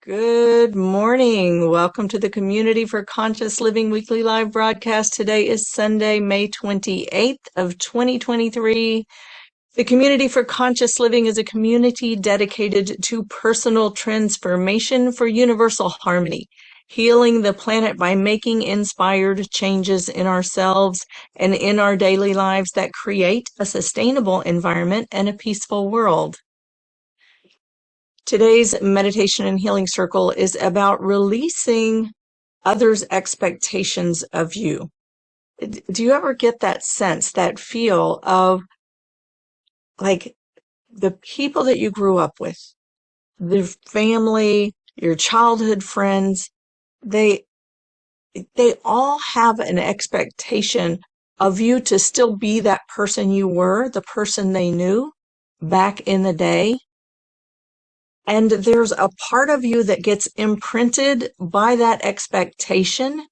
Good morning. Welcome to the Community for Conscious Living weekly live broadcast. Today is Sunday, May 28th of 2023. The Community for Conscious Living is a community dedicated to personal transformation for universal harmony, healing the planet by making inspired changes in ourselves and in our daily lives that create a sustainable environment and a peaceful world. Today's meditation and healing circle is about releasing others' expectations of you. Do you ever get that sense, that feel of like the people that you grew up with, the family, your childhood friends, they all have an expectation of you to still be that person you were, the person they knew back in the day. And there's a part of you that gets imprinted by that expectation.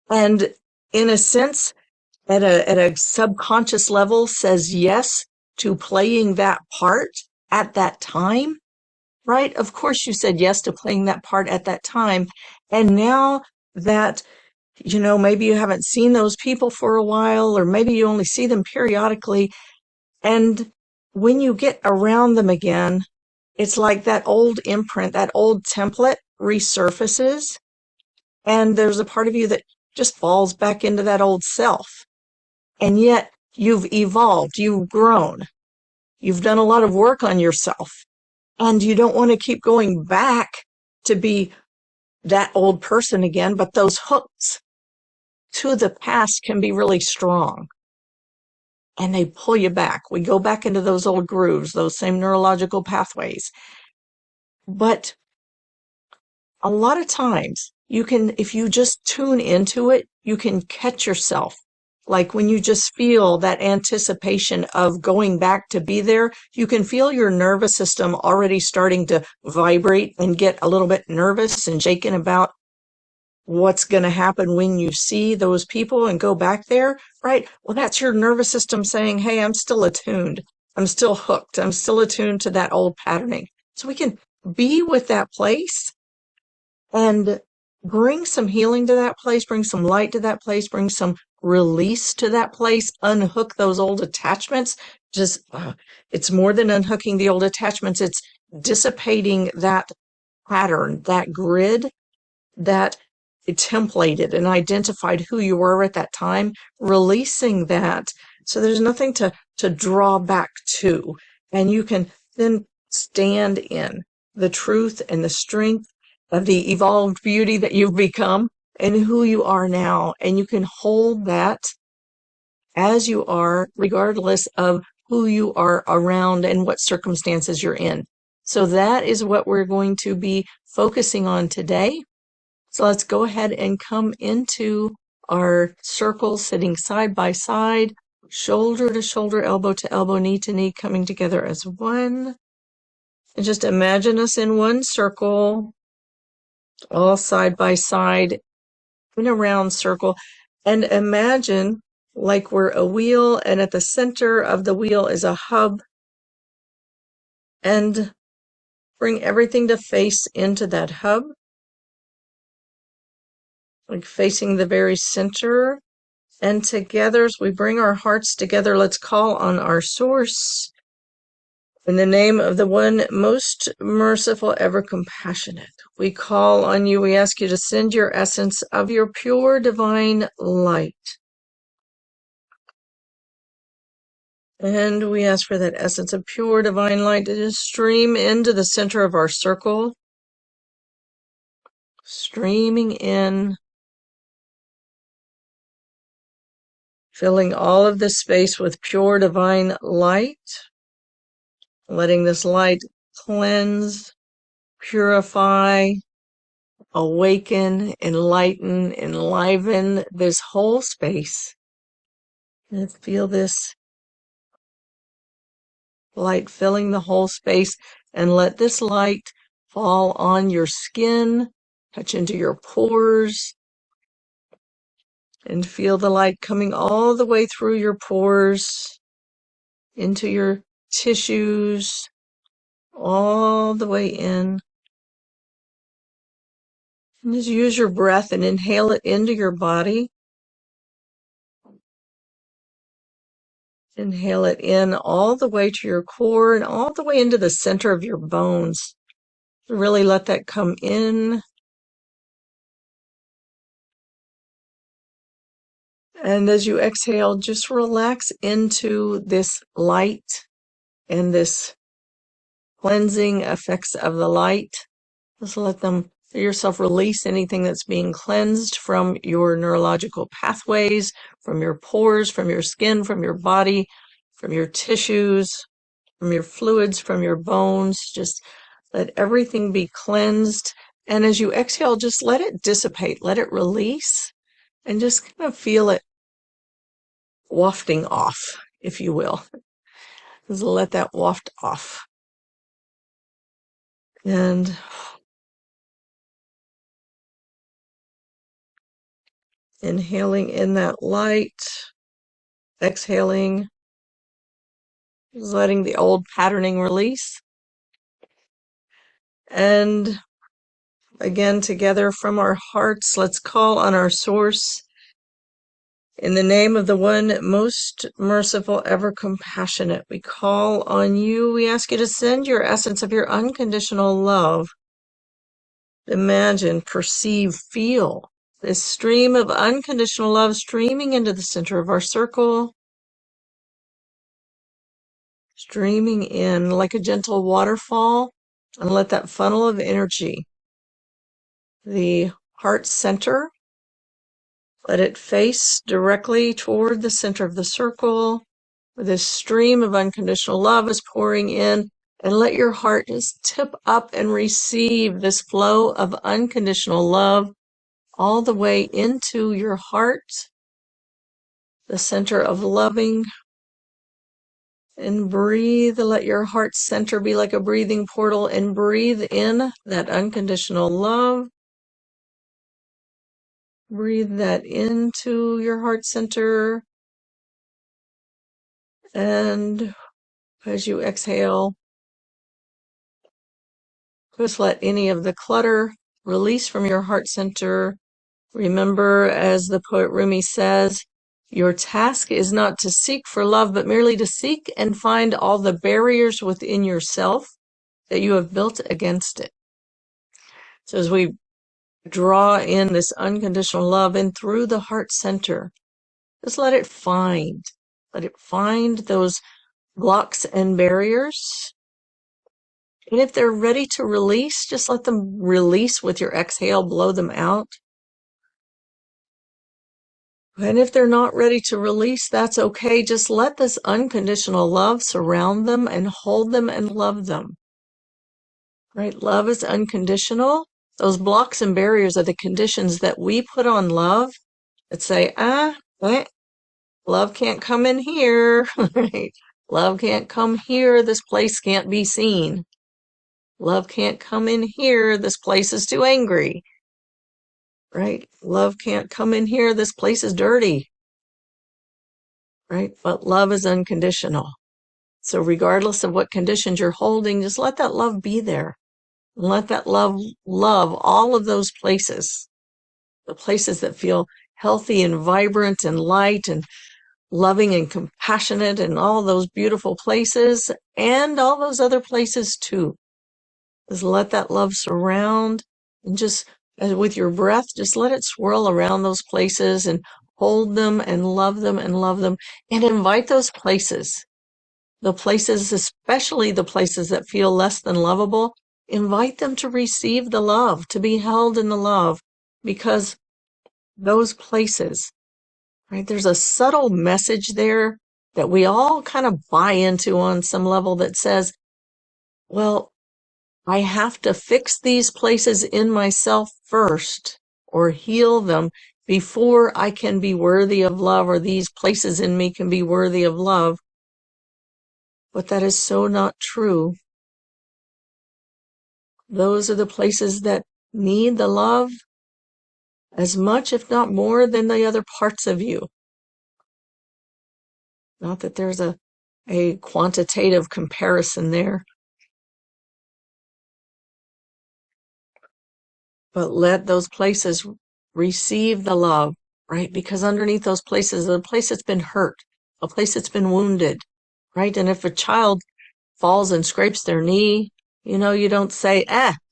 And in a sense, at a subconscious level, says yes to playing that part at that time, right? Of course, you said yes to playing that part at that time. And now that, maybe you haven't seen those people for a while, or maybe you only see them periodically. And when you get around them again, it's like that old imprint, that old template resurfaces, and there's a part of you that just falls back into that old self. And yet you've evolved, you've grown, you've done a lot of work on yourself, and you don't want to keep going back to be that old person again, but those hooks to the past can be really strong. And they pull you back. We go back into those old grooves, those same neurological pathways. But a lot of times you can, if you just tune into it, you can catch yourself. Like when you just feel that anticipation of going back to be there, you can feel your nervous system already starting to vibrate and get a little bit nervous and shaken about what's going to happen when you see those people and go back there, right? Well, that's your nervous system saying, hey, I'm still attuned. I'm still hooked. I'm still attuned to that old patterning. So we can be with that place and bring some healing to that place, bring some light to that place, bring some release to that place, unhook those old attachments. It's more than unhooking the old attachments. It's dissipating that pattern, that grid that templated and identified who you were at that time, releasing that. So there's nothing to draw back to. And you can then stand in the truth and the strength of the evolved beauty that you've become and who you are now. And you can hold that as you are, regardless of who you are around and what circumstances you're in. So that is what we're going to be focusing on today. So let's go ahead and come into our circle, sitting side by side, shoulder to shoulder, elbow to elbow, knee to knee, coming together as one. And just imagine us in one circle, all side by side, in a round circle. And imagine like we're a wheel, and at the center of the wheel is a hub. And bring everything to face into that hub, like facing the very center. And together, as we bring our hearts together, let's call on our source. In the name of the one most merciful, ever compassionate, we call on you. We ask you to send your essence of your pure divine light. And we ask for that essence of pure divine light to just stream into the center of our circle, streaming in, filling all of this space with pure divine light, letting this light cleanse, purify, awaken, enlighten, enliven this whole space. And feel this light filling the whole space, and let this light fall on your skin, touch into your pores, and feel the light coming all the way through your pores, into your tissues, all the way in. And just use your breath and inhale it into your body. Inhale it in all the way to your core and all the way into the center of your bones. Really let that come in. And as you exhale, just relax into this light and this cleansing effects of the light. Just let yourself release anything that's being cleansed from your neurological pathways, from your pores, from your skin, from your body, from your tissues, from your fluids, from your bones. Just let everything be cleansed. And as you exhale, just let it dissipate, let it release, and just kind of feel it wafting off, if you will. Just let that waft off. And inhaling in that light, exhaling, just letting the old patterning release. And again, together from our hearts, let's call on our source. In the name of the one most merciful, ever compassionate, we call on you. We ask you to send your essence of your unconditional love. Imagine, perceive, feel this stream of unconditional love streaming into the center of our circle, streaming in like a gentle waterfall, and let that funnel of energy, the heart center, let it face directly toward the center of the circle, where this stream of unconditional love is pouring in, and let your heart just tip up and receive this flow of unconditional love all the way into your heart, the center of loving. And breathe, let your heart center be like a breathing portal, and breathe in that unconditional love. Breathe that into your heart center. And as you exhale, just let any of the clutter release from your heart center. Remember, as the poet Rumi says, your task is not to seek for love, but merely to seek and find all the barriers within yourself that you have built against it. So as we draw in this unconditional love in through the heart center, just let it find those blocks and barriers. And if they're ready to release, just let them release with your exhale, blow them out. And if they're not ready to release, that's okay. Just let this unconditional love surround them and hold them and love them. Right? Love is unconditional. Those blocks and barriers are the conditions that we put on love that say, love can't come in here. Right? Love can't come here. This place can't be seen. Love can't come in here. This place is too angry. Right? Love can't come in here. This place is dirty. Right? But love is unconditional. So regardless of what conditions you're holding, just let that love be there. And let that love all of those places, the places that feel healthy and vibrant and light and loving and compassionate, and all those beautiful places, and all those other places too. Just let that love surround, and just as with your breath, just let it swirl around those places and hold them and love them and love them, and invite those places, the places, especially the places that feel less than lovable, invite them to receive the love, to be held in the love, because those places, right, there's a subtle message there that we all kind of buy into on some level that says, well, I have to fix these places in myself first, or heal them before I can be worthy of love, or these places in me can be worthy of love. But that is so not true. Those are the places that need the love as much, if not more, than the other parts of you. Not that there's a quantitative comparison there. But let those places receive the love, right? Because underneath those places is a place that's been hurt, a place that's been wounded, right? And if a child falls and scrapes their knee, you don't say,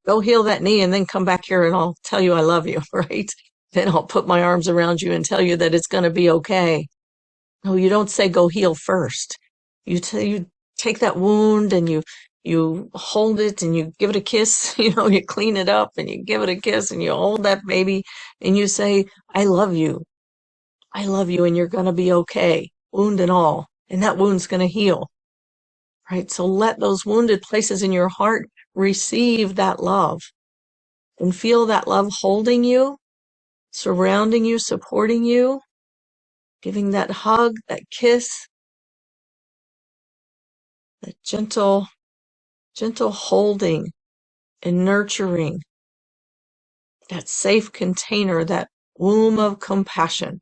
go heal that knee and then come back here and I'll tell you I love you, right? Then I'll put my arms around you and tell you that it's going to be okay. No, you don't say go heal first. You take that wound and you hold it and you give it a kiss, you clean it up and you give it a kiss and you hold that baby and you say, I love you. I love you and you're going to be okay, wound and all. And that wound's going to heal, right? So let those wounded places in your heart receive that love and feel that love holding you, surrounding you, supporting you, giving that hug, that kiss, that gentle holding and nurturing, that safe container, that womb of compassion.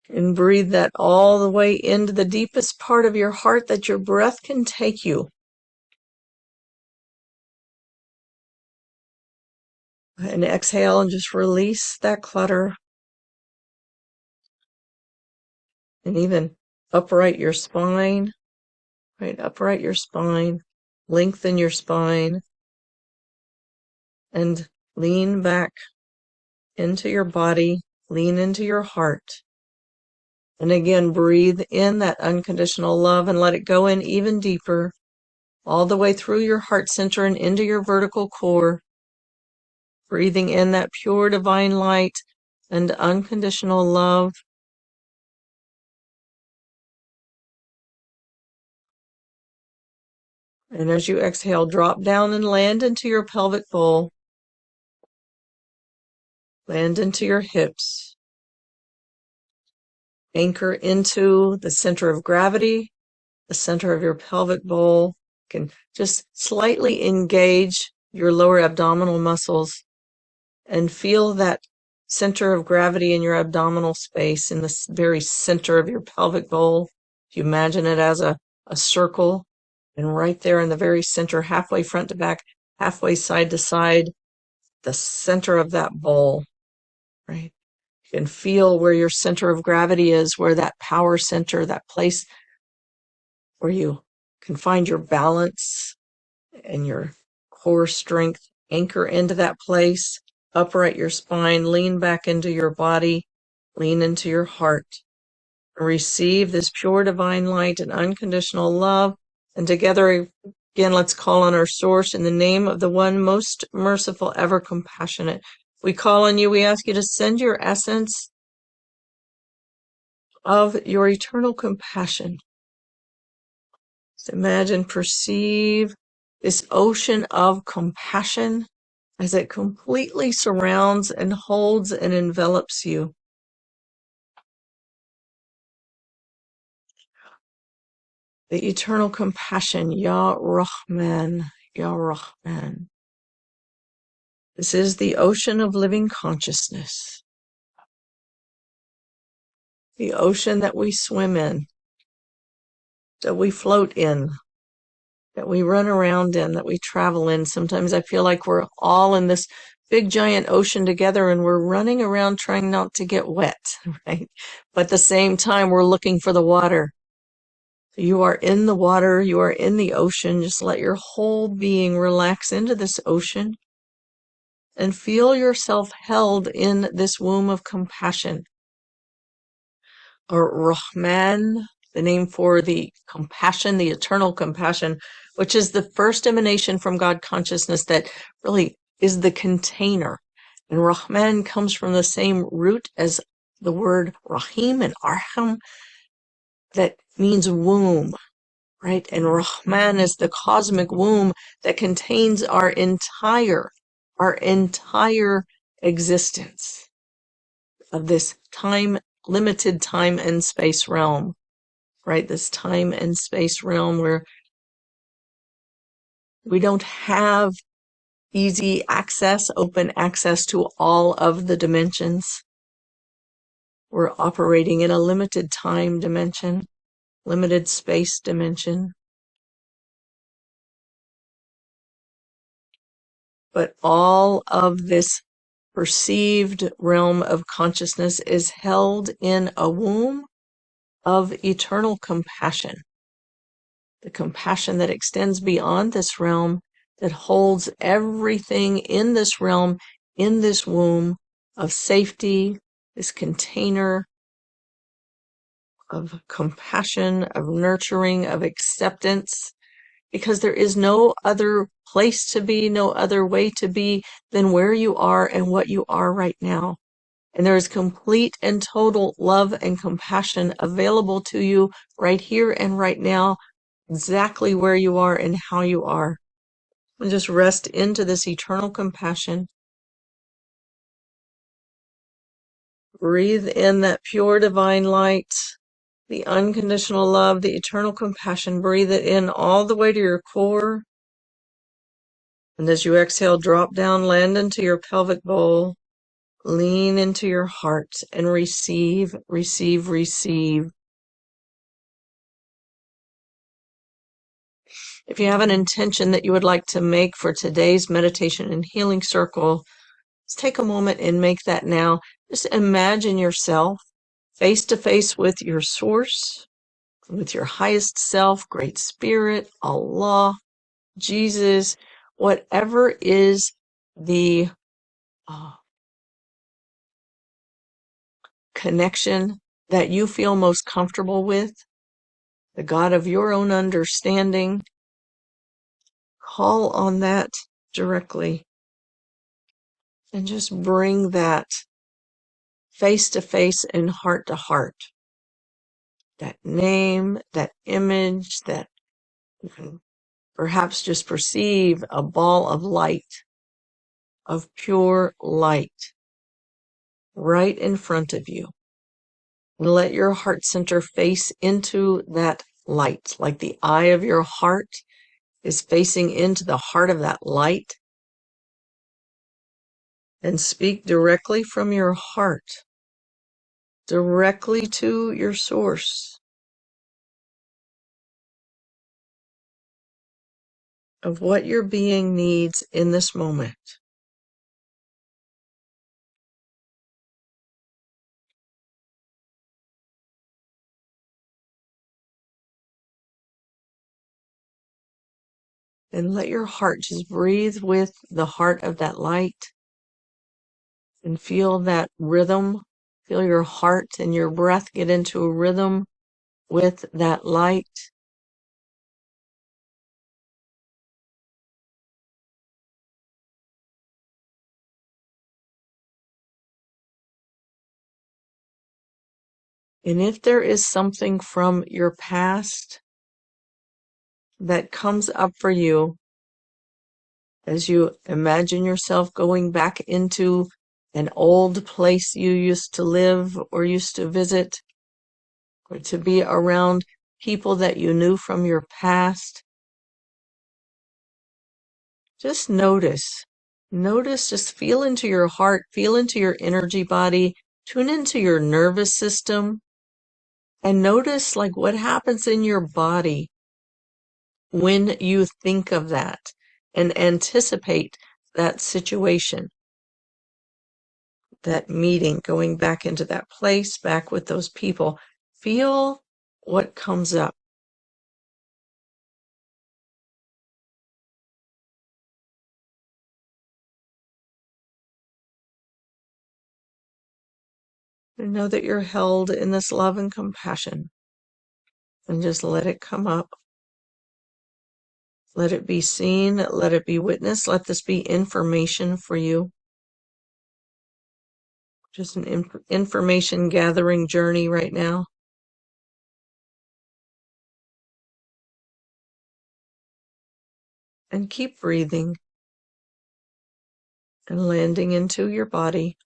And breathe that all the way into the deepest part of your heart that your breath can take you. And exhale and just release that clutter. And even upright your spine, right? Upright your spine, lengthen your spine, and lean back into your body, lean into your heart. And again, breathe in that unconditional love and let it go in even deeper, all the way through your heart center and into your vertical core. Breathing in that pure divine light and unconditional love. And as you exhale, drop down and land into your pelvic bowl. Land into your hips. Anchor into the center of gravity, the center of your pelvic bowl. You can just slightly engage your lower abdominal muscles and feel that center of gravity in your abdominal space in the very center of your pelvic bowl. If you imagine it as a circle, and right there in the very center, halfway front to back, halfway side to side, the center of that bowl, right? You can feel where your center of gravity is, where that power center, that place where you can find your balance and your core strength. Anchor into that place, upright your spine, lean back into your body, lean into your heart. Receive this pure divine light and unconditional love. And together, again, let's call on our source in the name of the one most merciful, ever compassionate. We call on you, we ask you to send your essence of your eternal compassion. So imagine, perceive this ocean of compassion as it completely surrounds and holds and envelops you. The eternal compassion, Ya Rahman, Ya Rahman. This is the ocean of living consciousness. The ocean that we swim in, that we float in, that we run around in, that we travel in. Sometimes I feel like we're all in this big giant ocean together and we're running around trying not to get wet, right? But at the same time, we're looking for the water. You are in the water, you are in the ocean. Just let your whole being relax into this ocean and feel yourself held in this womb of compassion. Or Rahman, the name for the compassion, the eternal compassion, which is the first emanation from God consciousness that really is the container. And Rahman comes from the same root as the word Rahim and Arham, that means womb, right? And Rahman is the cosmic womb that contains our entire existence of this limited time and space realm, right? This time and space realm where we don't have easy access, open access to all of the dimensions. We're operating in a limited time dimension, limited space dimension. but all of this perceived realm of consciousness is held in a womb of eternal compassion. The compassion that extends beyond this realm, that holds everything in this realm, in this womb of safety, this container of compassion, of nurturing, of acceptance, because there is no other place to be, no other way to be than where you are and what you are right now. And there is complete and total love and compassion available to you right here and right now, exactly where you are and how you are. And just rest into this eternal compassion. Breathe in that pure divine light, the unconditional love, the eternal compassion. Breathe it in all the way to your core. And as you exhale, drop down, land into your pelvic bowl. Lean into your heart and receive, receive, receive. If you have an intention that you would like to make for today's meditation and healing circle, just take a moment and make that now. Just imagine yourself face to face with your source, with your highest self, Great Spirit, Allah, Jesus, whatever is the connection that you feel most comfortable with, the God of your own understanding. Call on that directly and just bring that face to face and heart to heart. That name, that image, that you can perhaps just perceive a ball of light, of pure light, right in front of you. And let your heart center face into that light, like the eye of your heart is facing into the heart of that light. And speak directly from your heart, directly to your source of what your being needs in this moment. And let your heart just breathe with the heart of that light and feel that rhythm. Feel your heart and your breath get into a rhythm with that light. And if there is something from your past that comes up for you as you imagine yourself going back into an old place you used to live or used to visit, or to be around people that you knew from your past, just notice. Notice, just feel into your heart, feel into your energy body, tune into your nervous system, and notice like what happens in your body when you think of that and anticipate that situation, that meeting, going back into that place, back with those people. Feel what comes up. And know that you're held in this love and compassion. And just let it come up. Let it be seen. Let it be witnessed. Let this be information for you. Just an information gathering journey right now. And keep breathing and landing into your body.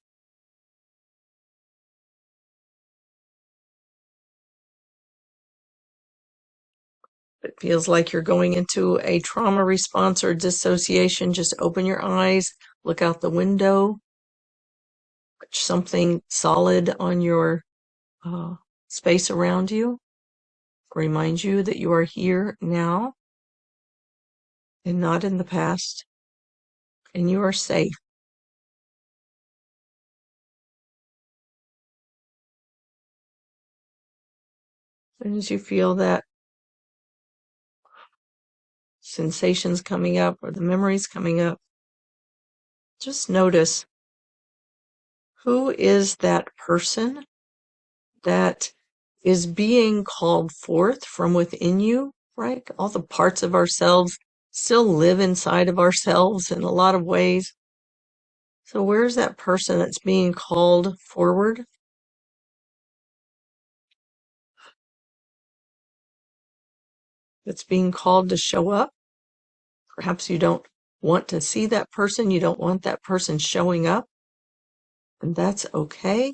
If it feels like you're going into a trauma response or dissociation, just open your eyes, look out the window, touch something solid on your space around you. Remind you that you are here now and not in the past. and you are safe. And as you feel that sensations coming up or the memories coming up, just notice, who is that person that is being called forth from within you, right? All the parts of ourselves still live inside of ourselves in a lot of ways. So where's that person that's being called forward? That's being called to show up? Perhaps you don't want to see that person. You don't want that person showing up. And that's okay.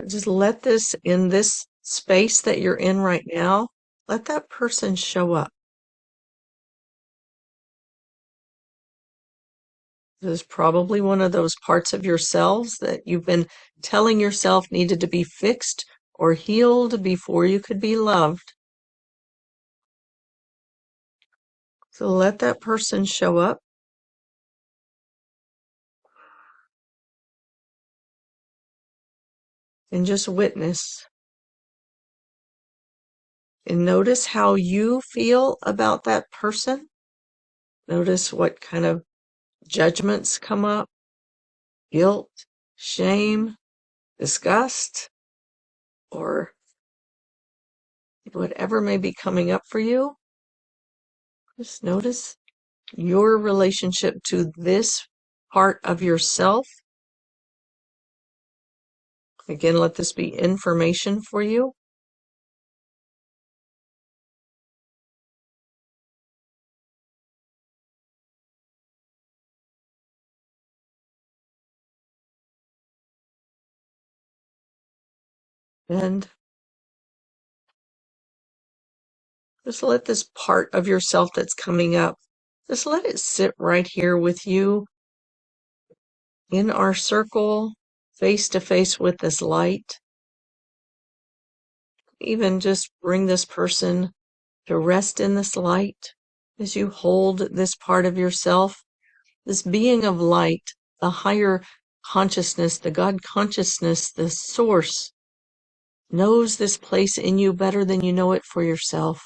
Just let this, in this space that you're in right now, let that person show up. This is probably one of those parts of yourselves that you've been telling yourself needed to be fixed or healed before you could be loved. So let that person show up. And just witness. And notice how you feel about that person. Notice what kind of judgments come up. Guilt, shame, disgust, or whatever may be coming up for you. Just notice your relationship to this part of yourself. Again, let this be information for you. And just let this part of yourself that's coming up, just let it sit right here with you in our circle, face to face with this light. Even just bring this person to rest in this light as you hold this part of yourself, this being of light, the higher consciousness, the God consciousness, the source, knows this place in you better than you know it for yourself.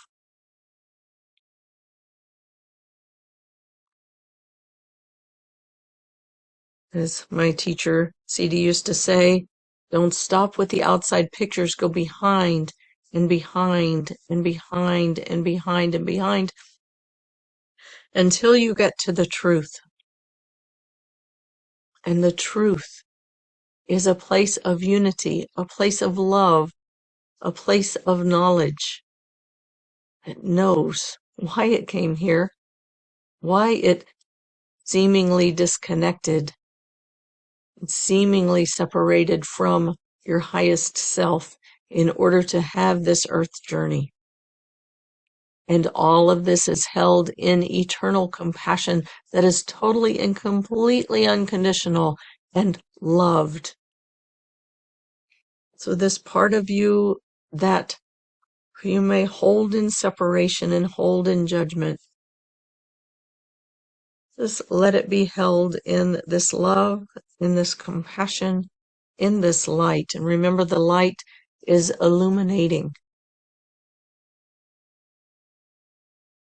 As my teacher, CD, used to say, don't stop with the outside pictures, go behind and behind and behind and behind and behind until you get to the truth. And the truth is a place of unity, a place of love, a place of knowledge. It knows why it came here, why it seemingly disconnected, seemingly separated from your highest self in order to have this earth journey. And all of this is held in eternal compassion that is totally and completely unconditional and loved. So this part of you that you may hold in separation and hold in judgment, just let it be held in this love, in this compassion, in this light. And remember, the light is illuminating.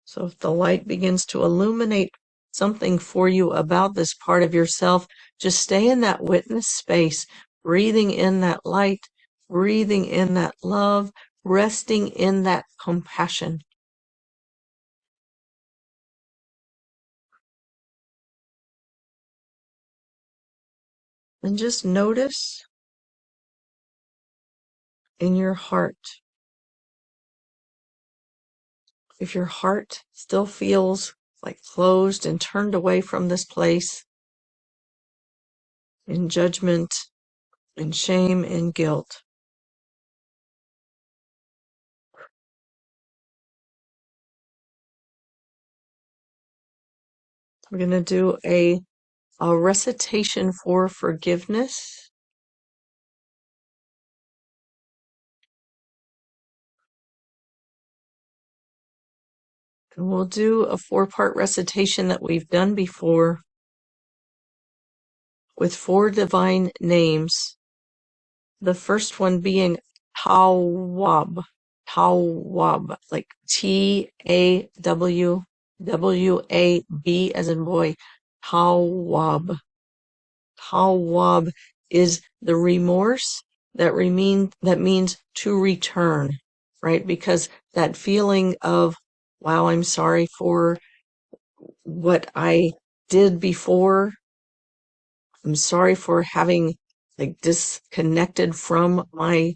So if the light begins to illuminate something for you about this part of yourself, just stay in that witness space, breathing in that light, breathing in that love, resting in that compassion. And just notice in your heart, if your heart still feels like closed and turned away from this place, in judgment, in shame, and guilt. We're going to do a recitation for forgiveness. And we'll do a 4-part recitation that we've done before with 4 divine names. The first one being Tawwab. Tawwab, like Tawwab as in boy. Tawwab. Tawwab is the remorse that means to return, right? Because that feeling of, wow, I'm sorry for what I did before. I'm sorry for having like disconnected from my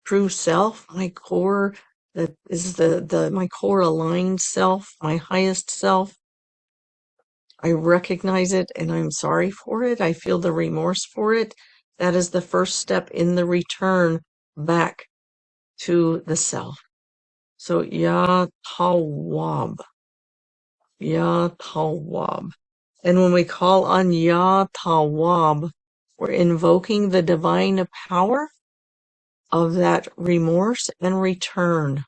true self, my core, that is my core aligned self, my highest self. I recognize it and I'm sorry for it. I feel the remorse for it. That is the first step in the return back to the self. So Ya Tawwab. Ya Tawwab. And when we call on Ya Tawwab, we're invoking the divine power of that remorse and return.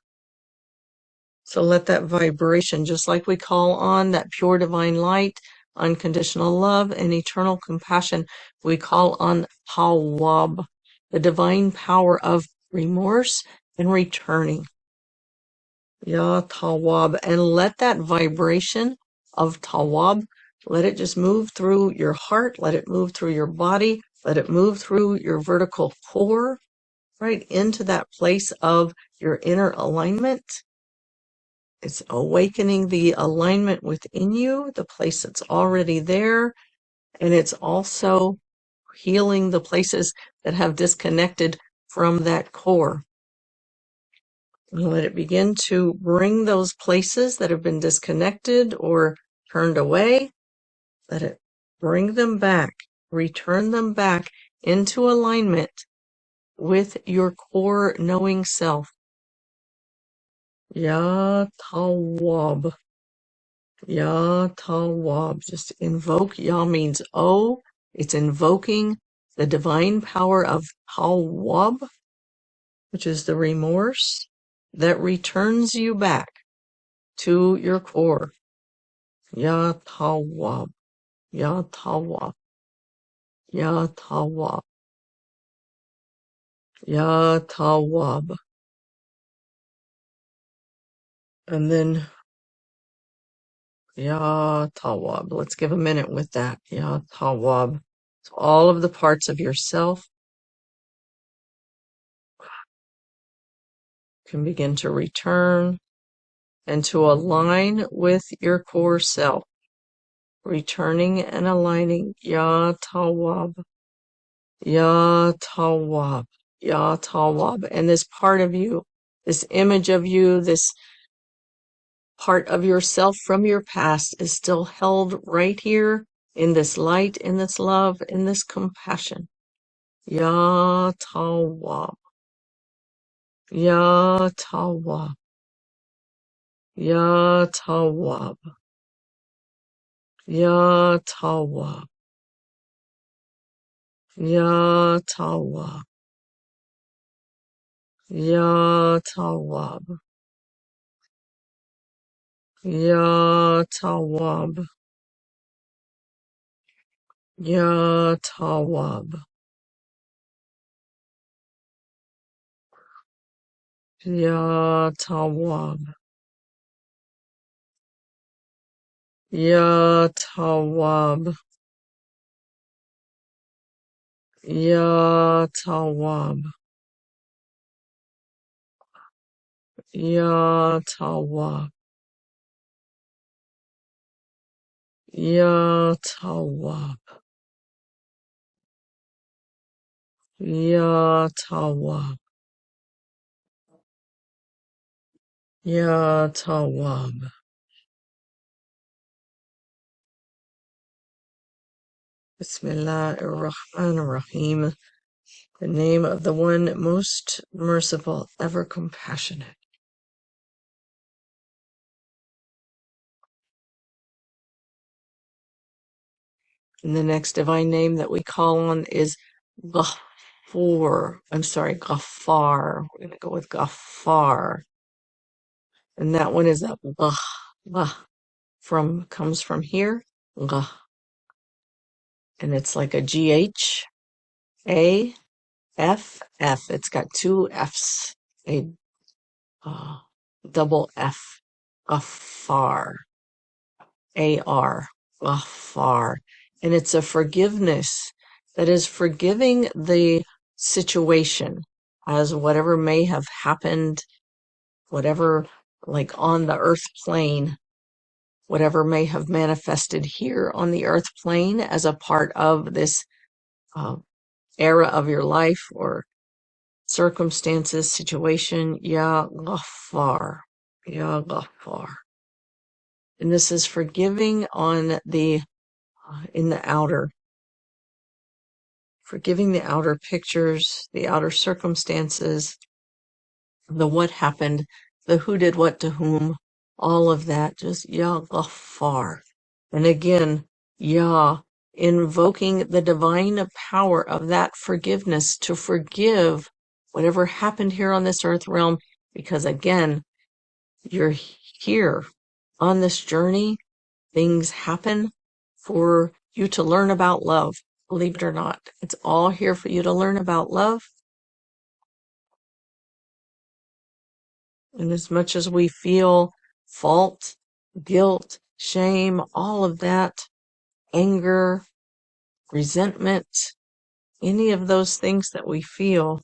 So let that vibration, just like we call on that pure divine light, unconditional love, and eternal compassion, we call on Tawwab, the divine power of remorse and returning. Ya Tawwab. And let that vibration of Tawwab, let it just move through your heart, let it move through your body, let it move through your vertical core, right into that place of your inner alignment. It's awakening the alignment within you, the place that's already there, and it's also healing the places that have disconnected from that core. And let it begin to bring those places that have been disconnected or turned away. Let it bring them back, return them back into alignment with your core knowing self. Ya Tawwab. Ya Tawwab. Just invoke. Ya means oh. It's invoking the divine power of Tawwab, which is the remorse that returns you back to your core. Ya Tawwab. Ya Tawwab. Ya Tawwab. Ya Tawwab. And then Ya Tawwab. Let's give a minute with that. Ya Tawwab. So all of the parts of yourself can begin to return and to align with your core self. Returning and aligning. Ya Tawwab. Ya Tawwab. Ya Tawwab. And this part of you, this image of you, this part of yourself from your past is still held right here in this light, in this love, in this compassion. Ya Tawwab. Ya Tawwab. Ya Tawwab. Ya Tawwab. Ya Tawwab. Ya Tawwab. Ya Tawwab. Ya Tawwab. Ya Tawwab. Ya Tawwab. Ya Tawwab. Ya Tawwab. Ya Tawwab. Ya Tawwab. Ya Tawwab. Bismillahir-Rahmanir-Rahim. The name of the one most merciful, ever compassionate. And the next divine name that we call on is Ghaffar. Ghaffar. We're going to go with Ghaffar. And that one is a Gh. comes from here, G, and it's like a GH, A, F, F. It's got two F's, a double F, Ghaffar, A-R, Ghaffar. And it's a forgiveness that is forgiving the situation as whatever may have happened, whatever, like on the earth plane, whatever may have manifested here on the earth plane as a part of this uh, era of your life or circumstances, situation. Ya Ghaffar, Ya Ghaffar. And this is forgiving on the in the outer, forgiving the outer pictures, the outer circumstances, the what happened, the who did what to whom, all of that, just Ya Ghaffar. And again, Ya, invoking the divine power of that forgiveness to forgive whatever happened here on this earth realm, because again, you're here on this journey. Things happen for you to learn about love. Believe it or not, it's all here for you to learn about love. And as much as we feel fault, guilt, shame, all of that, anger, resentment, any of those things that we feel,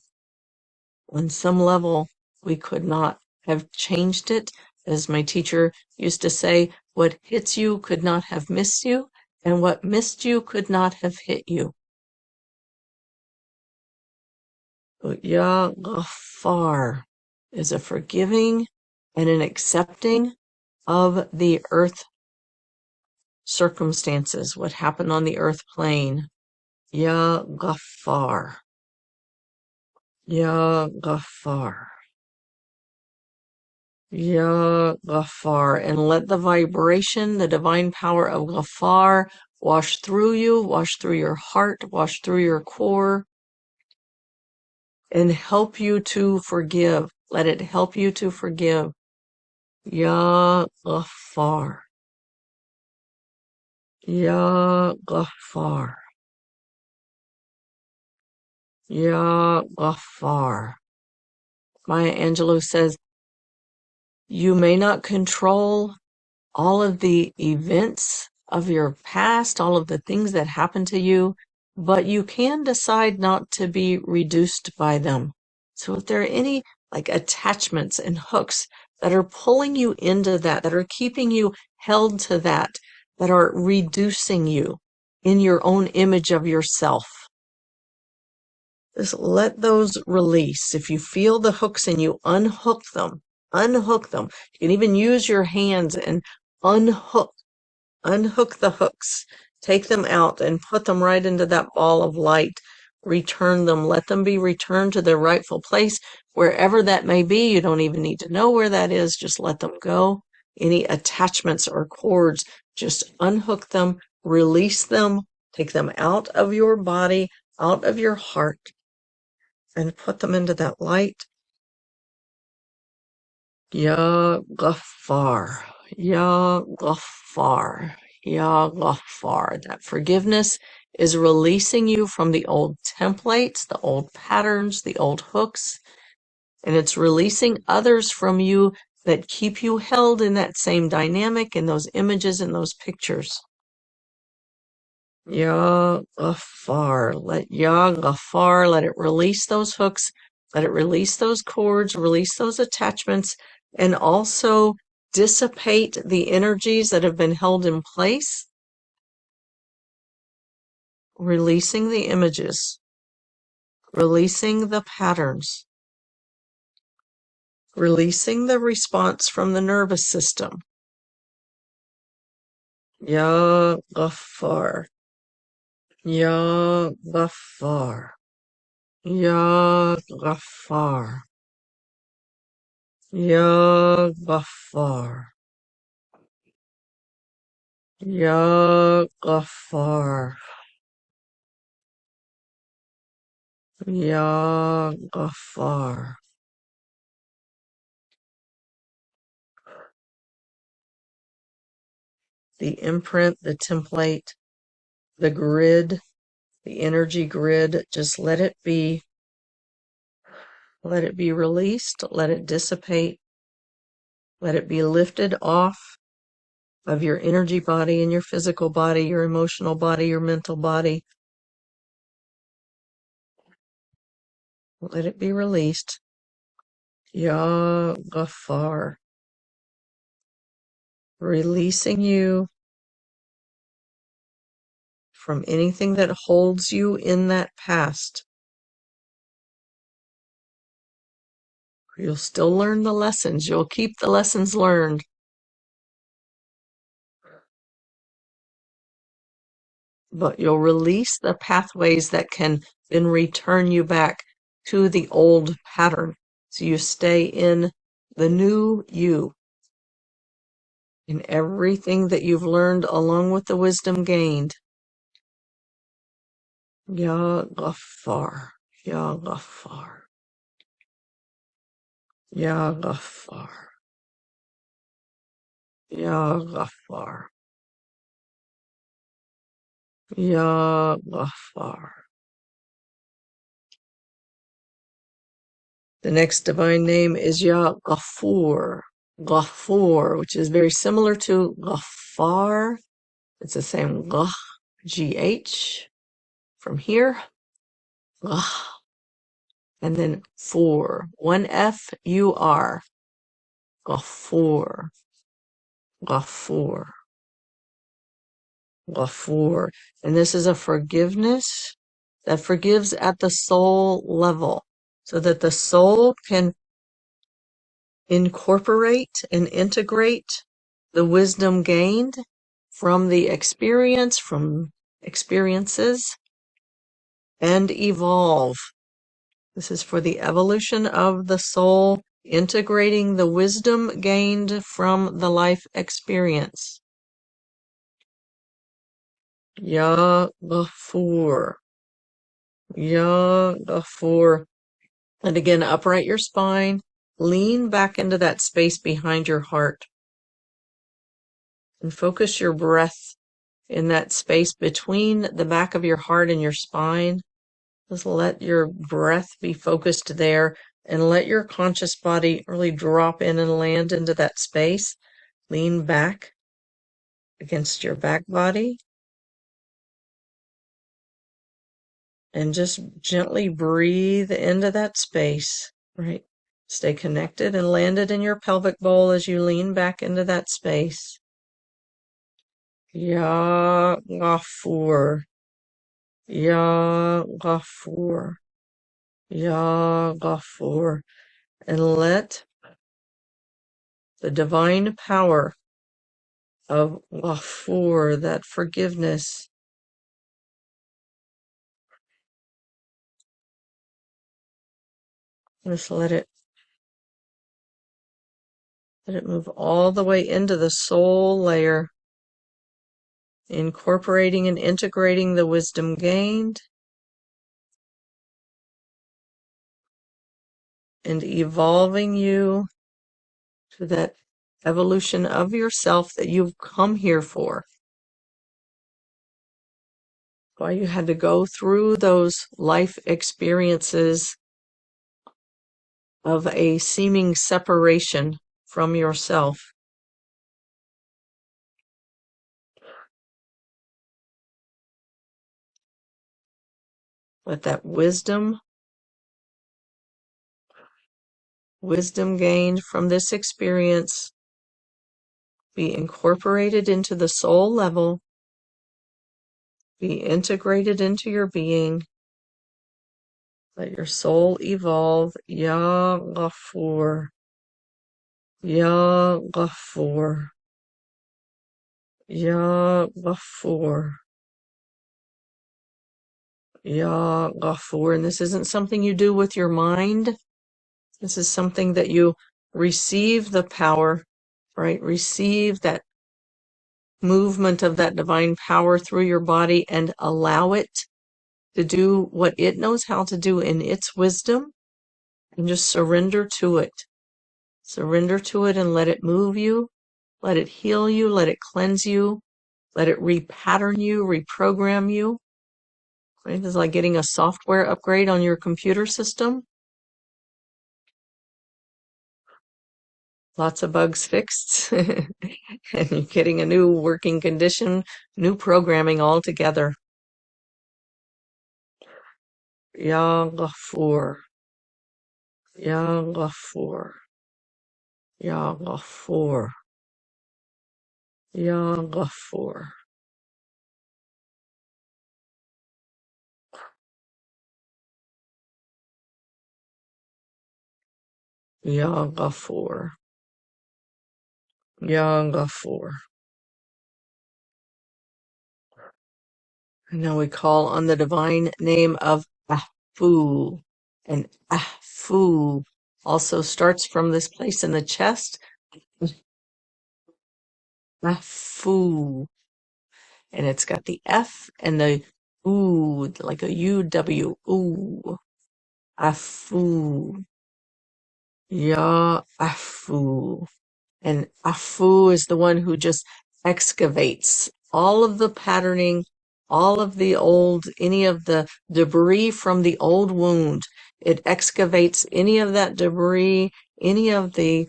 on some level, we could not have changed it. As my teacher used to say, what hits you could not have missed you, and what missed you could not have hit you. But Ya Ghaffar is a forgiving and an accepting of the earth circumstances, what happened on the earth plane. Ya Ghaffar. Ya Ghaffar. Ya Ghaffar. And let the vibration, the divine power of Ghaffar wash through you, wash through your heart, wash through your core, and help you to forgive. Let it help you to forgive. Ya Ghaffar. Ya Ghaffar. Ya Ghaffar. Maya Angelou says, you may not control all of the events of your past, all of the things that happened to you, but you can decide not to be reduced by them. So if there are any like attachments and hooks that are pulling you into that, that are keeping you held to that, that are reducing you in your own image of yourself, just let those release. If you feel the hooks and you unhook them, unhook them. You can even use your hands and unhook the hooks, take them out and put them right into that ball of light. Return them, let them be returned to their rightful place, wherever that may be. You don't even need to know where that is, just let them go. Any attachments or cords, just unhook them, release them, take them out of your body, out of your heart, and put them into that light. Ya Ghaffar, Ya Ghaffar, Ya Ghaffar. That forgiveness is releasing you from the old templates, the old patterns, the old hooks, and it's releasing others from you that keep you held in that same dynamic, in those images, in those pictures. Ya Ghaffar, let Ya Ghaffar, let it release those hooks, let it release those cords, release those attachments, and also dissipate the energies that have been held in place, releasing the images, releasing the patterns, releasing the response from the nervous system. Ya Ghaffar, Ya Ghaffar, Ya Ghaffar. Ya Ghaffar, Ya Ghaffar, Ya Ghaffar. the imprint, the template, the grid, the energy grid. Just let it be. Let it be released. Let it dissipate. Let it be lifted off of your energy body and your physical body, your emotional body, your mental body. Let it be released. Ya Ghaffar. Releasing you from anything that holds you in that past. You'll still learn the lessons. You'll keep the lessons learned. But you'll release the pathways that can then return you back to the old pattern. So you stay in the new you. In everything that you've learned along with the wisdom gained. Ya Ghaffar. Ya Ghaffar. Ya Ghaffar. Ya Ghaffar. Ya Ghaffar. The next divine name is Ya Ghafoor. Ghafoor, which is very similar to Ghaffar. It's the same Gh, G-H, from here. Gh, and then four. One F-U-R. Ghafoor. Ghafoor. Ghafoor. And this is a forgiveness that forgives at the soul level, so that the soul can incorporate and integrate the wisdom gained from the experience, from experiences, and evolve. This is for the evolution of the soul, integrating the wisdom gained from the life experience. Ya Ghafoor. Ya Ghafoor. And again, upright your spine. Lean back into that space behind your heart. And focus your breath in that space between the back of your heart and your spine. Just let your breath be focused there and let your conscious body really drop in and land into that space. Lean back against your back body. And just gently breathe into that space, right? Stay connected and landed in your pelvic bowl as you lean back into that space. Ya Ghafoor. Ya Ghafoor. Ya Ghafoor. And let the divine power of Ghafoor, that forgiveness, just let it move all the way into the soul layer, incorporating and integrating the wisdom gained and evolving you to that evolution of yourself that you've come here for. Why you had to go through those life experiences of a seeming separation from yourself. Let that wisdom gained from this experience be incorporated into the soul level, be integrated into your being. Let your soul evolve. Ya Ghafoor. Ya Ghafoor. Ya Ghafoor. Ya Ghafoor. And this isn't something you do with your mind. This is something that you receive the power, right? Receive that movement of that divine power through your body and allow it to do what it knows how to do in its wisdom, and just surrender to it. Surrender to it and let it move you, let it heal you, let it cleanse you, Let it repattern you, reprogram you. Right? It's like getting a software upgrade on your computer system. Lots of bugs fixed. And you're getting a new working condition, new programming altogether. Ya Ghafur. Ya Ghafur. Ya Ghafur. Ya Ghafur. Ya Ghafur. Ya Ghafur. And now we call on the divine name of Afu. And Afu also starts from this place in the chest. Afu. And it's got the F and the ooh, like a UW. Ooh. Afu. Ya Afu. And Afu is the one who just excavates all of the patterning, all of the old, any of the debris from the old wound. It excavates any of that debris, any of the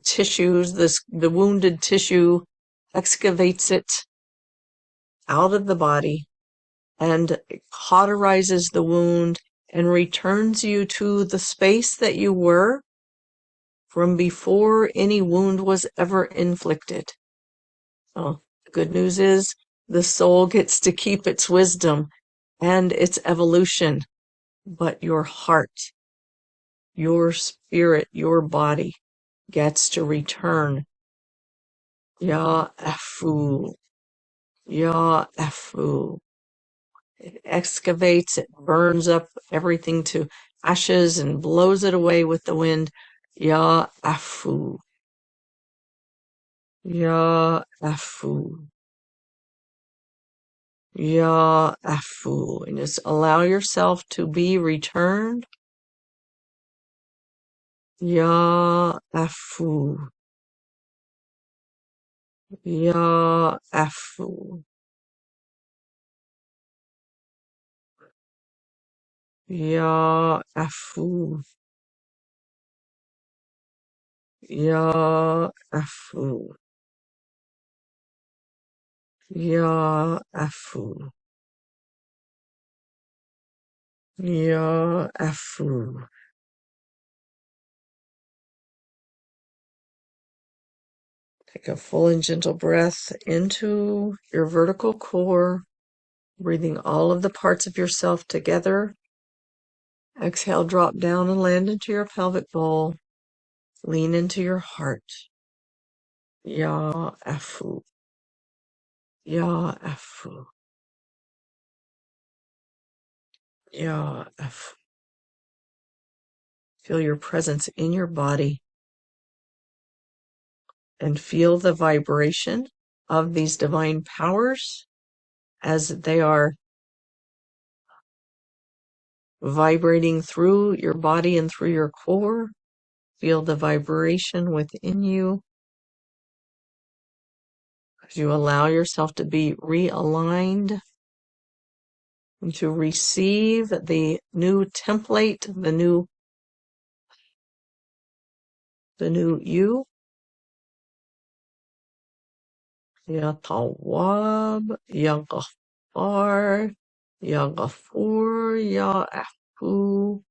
tissues, the wounded tissue, excavates it out of the body and cauterizes the wound and returns you to the space that you were from before any wound was ever inflicted. Oh, the good news is the soul gets to keep its wisdom and its evolution, but your heart, your spirit, your body gets to return. Ya Afu, Ya Afu. It excavates, it burns up everything to ashes and blows it away with the wind. Ya Afu, Ya Afu. Ya Afu, and just allow yourself to be returned. Ya Afu, Ya Afu, Ya Afu, Ya Afu, Ya Afu, Ya Afu. Take a full and gentle breath into your vertical core, breathing all of the parts of yourself together. Exhale, drop down and land into your pelvic bowl. Lean into your heart. Ya Afu. Ya Afu. Ya Afu. Feel your presence in your body and feel the vibration of these divine powers as they are vibrating through your body and through your core. Feel the vibration within you as you allow yourself to be realigned and to receive the new template, the new you. Ya Tawwab, Ya Ghaffar, Ya Ghafur, Ya Afu,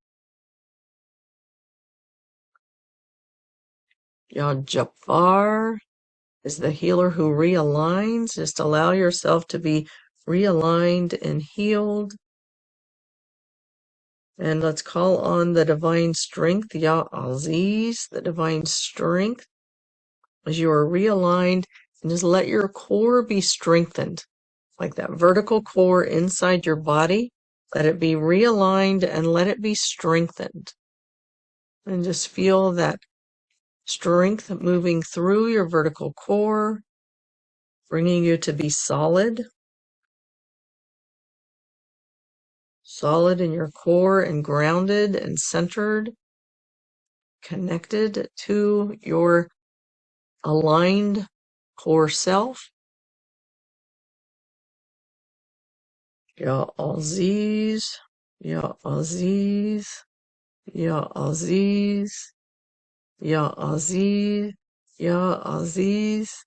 Ya Jabbar is the healer who realigns. Just allow yourself to be realigned and healed. And let's call on the divine strength, Ya Aziz, the divine strength, as you are realigned, and just let your core be strengthened, like that vertical core inside your body. Let it be realigned and let it be strengthened. And just feel that strength moving through your vertical core, bringing you to be solid in your core and grounded and centered, connected to your aligned core self. Ya Aziz, Ya Aziz, Ya Aziz, Ya Aziz, Ya Aziz.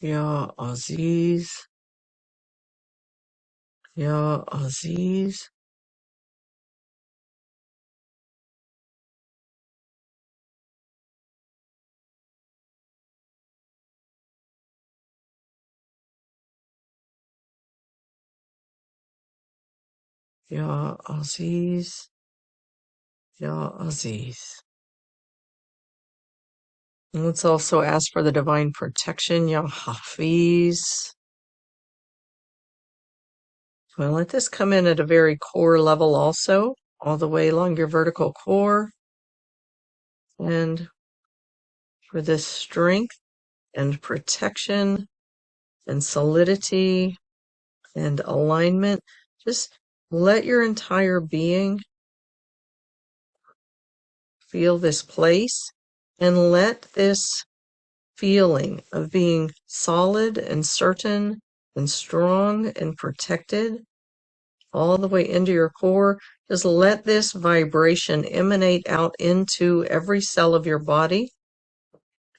Ya Aziz, Ya Aziz, Ya Aziz, Ya Aziz. And let's also ask for the divine protection, Ya Hafiz. Well, let this come in at a very core level also, all the way along your vertical core. And for this strength and protection and solidity and alignment, just let your entire being feel this place and let this feeling of being solid and certain and strong and protected all the way into your core. Just let this vibration emanate out into every cell of your body.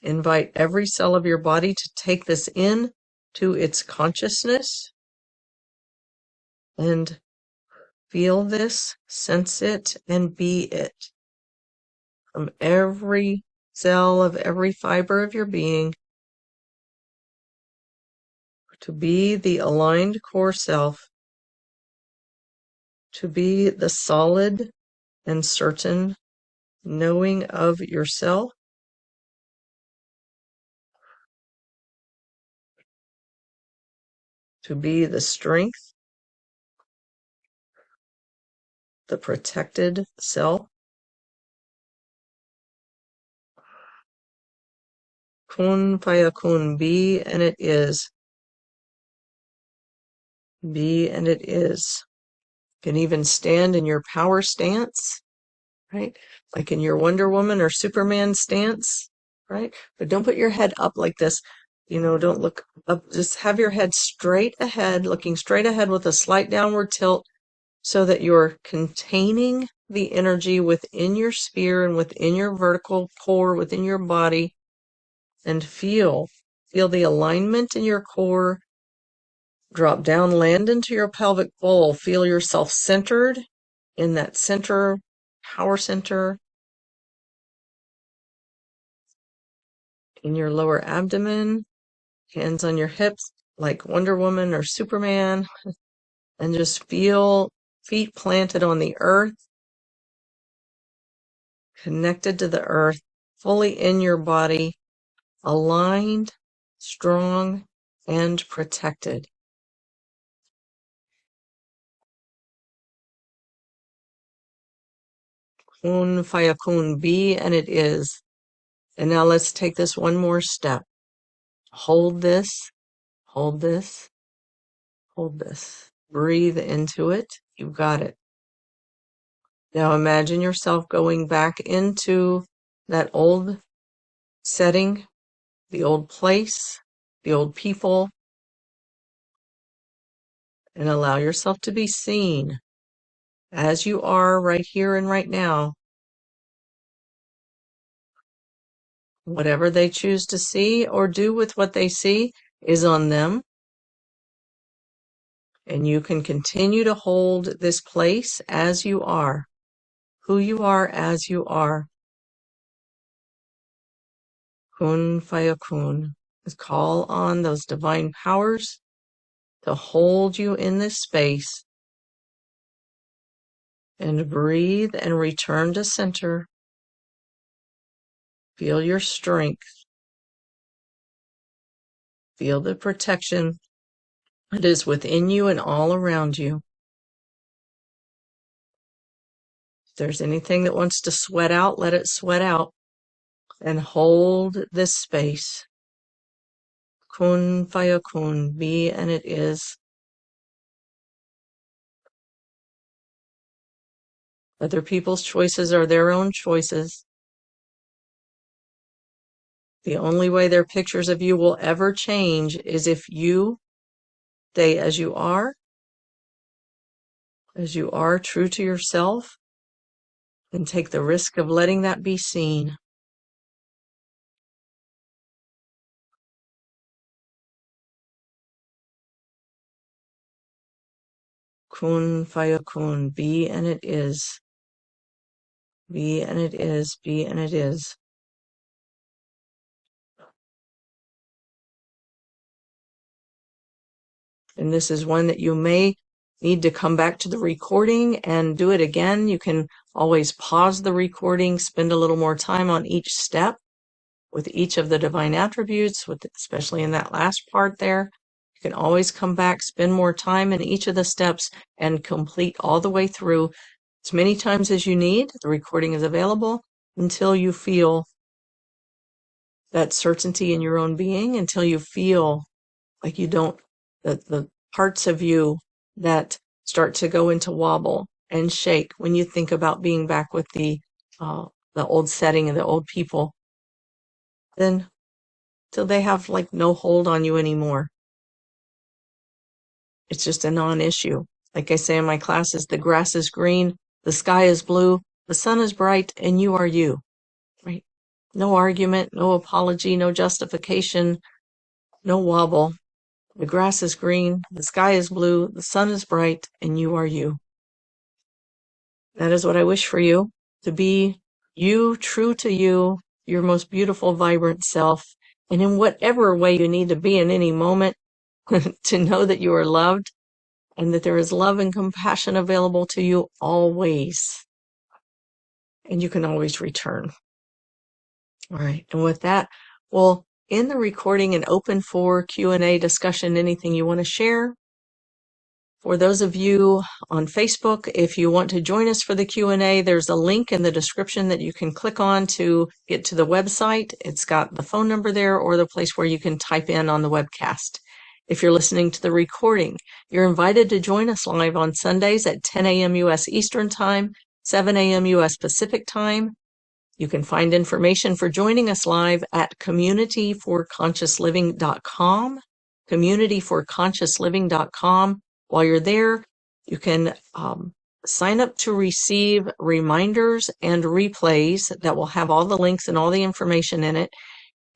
Invite every cell of your body to take this in to its consciousness and feel this, sense it, and be it. From every cell of every fiber of your being, to be the aligned core self, to be the solid and certain knowing of yourself, to be the strength, the protected self. Kun fayakun, be and it is. Be and it is. You can even stand in your power stance, right? Like in your Wonder Woman or Superman stance, right? But don't put your head up like this. Don't look up. Just have your head straight ahead, looking straight ahead with a slight downward tilt so that you're containing the energy within your sphere and within your vertical core, within your body, and feel the alignment in your core. Drop down, land into your pelvic bowl. Feel yourself centered in that center, power center, in your lower abdomen, hands on your hips like Wonder Woman or Superman, and just feel feet planted on the earth, connected to the earth, fully in your body, aligned, strong, and protected. Kun fayakun, be and it is. And now let's take this one more step. Hold this, hold this, hold this. Breathe into it. You've got it. Now imagine yourself going back into that old setting, the old place, the old people, and allow yourself to be seen as you are right here and right now. Whatever they choose to see or do with what they see is on them. And you can continue to hold this place as you are, who you are as you are. Kun fayakun. Call on those divine powers to hold you in this space and breathe and return to center. Feel your strength. Feel the protection that is within you and all around you. If there's anything that wants to sweat out, let it sweat out and hold this space. Kun fayakun, be and it is. Other people's choices are their own choices. The only way their pictures of you will ever change is if you stay as you are true to yourself, and take the risk of letting that be seen. Kun fayakun, be and it is. Be and it is, be and it is. And this is one that you may need to come back to the recording and do it again. You can always pause the recording, spend a little more time on each step with each of the divine attributes, especially in that last part there. You can always come back, spend more time in each of the steps, and complete all the way through as many times as you need. The recording is available until you feel that certainty in your own being, until you feel like you don't, the parts of you that start to go into wobble and shake when you think about being back with the old setting and the old people, then till they have like no hold on you anymore. It's just a non-issue. Like I say in my classes, the grass is green, the sky is blue, the sun is bright, and you are you, right? No argument, no apology, no justification, no wobble. The grass is green, the sky is blue, the sun is bright, and you are you. That is what I wish for you, to be you, true to you, your most beautiful, vibrant self, and in whatever way you need to be in any moment, to know that you are loved and that there is love and compassion available to you always. And you can always return. All right. And with that, we'll end the recording and open for Q&A discussion, anything you want to share. For those of you on Facebook, if you want to join us for the Q&A, there's a link in the description that you can click on to get to the website. It's got the phone number there or the place where you can type in on the webcast. If you're listening to the recording, you're invited to join us live on Sundays at 10 a.m. U.S. Eastern Time, 7 a.m. U.S. Pacific Time. You can find information for joining us live at communityforconsciousliving.com, communityforconsciousliving.com. While you're there, you can sign up to receive reminders and replays that will have all the links and all the information in it.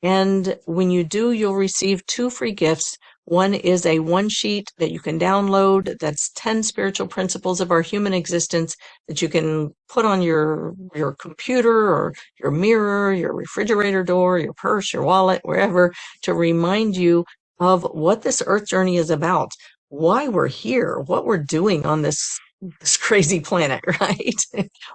And when you do, you'll receive 2 free gifts. One is a one-sheet that you can download that's 10 spiritual principles of our human existence that you can put on your computer or your mirror, your refrigerator door, your purse, your wallet, wherever, to remind you of what this earth journey is about, why we're here, what we're doing on this crazy planet, right?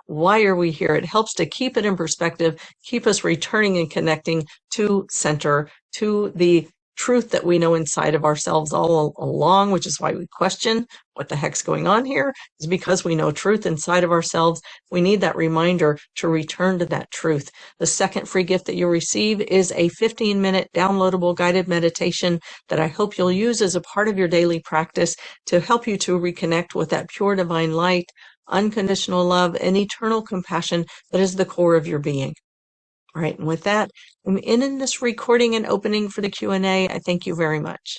Why are we here? It helps to keep it in perspective, keep us returning and connecting to center, to the truth that we know inside of ourselves all along, which is why we question what the heck's going on here, is because we know truth inside of ourselves. We need that reminder to return to that truth. The second free gift that you'll receive is a 15-minute downloadable guided meditation that I hope you'll use as a part of your daily practice to help you to reconnect with that pure divine light, unconditional love, and eternal compassion that is the core of your being. All right, and with that, I'm ending this recording and opening for the Q&A. I thank you very much.